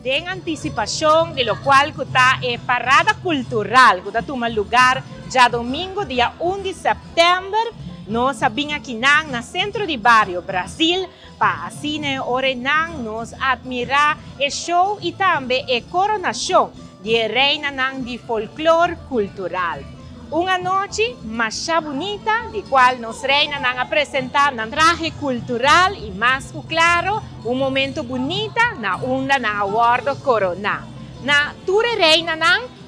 de anticipación, de lo cual está parada cultural, que toma lugar ya domingo, día 1 de septiembre. Nós vim aqui no centro de barrio Brasil para assim nos admirar o show e também a coronação de reina de folclore cultural. Uma noite mais bonita, de qual nos reina apresentar um traje cultural e mais claro, momento bonito na onda na award corona. Na ture reina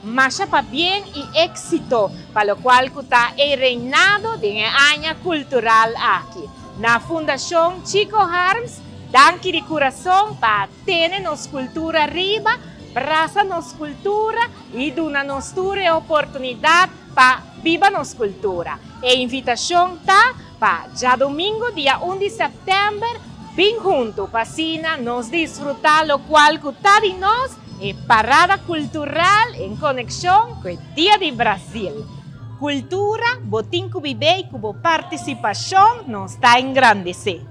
mas para bien y éxito, para lo cual está el reinado de año cultural aquí. Na Fundación Chico Harms, danke de corazón para tener nos cultura arriba, braza nos cultura y duna nos ture oportunidad para viva nos cultura. E invitación está para ya domingo, día 1 de septiembre, bien junto, para nos disfrutar lo cual está de nos parada cultural en conexión con el Día de Brasil. Cultura, botín que vive y cubo participación nos está engrandecer.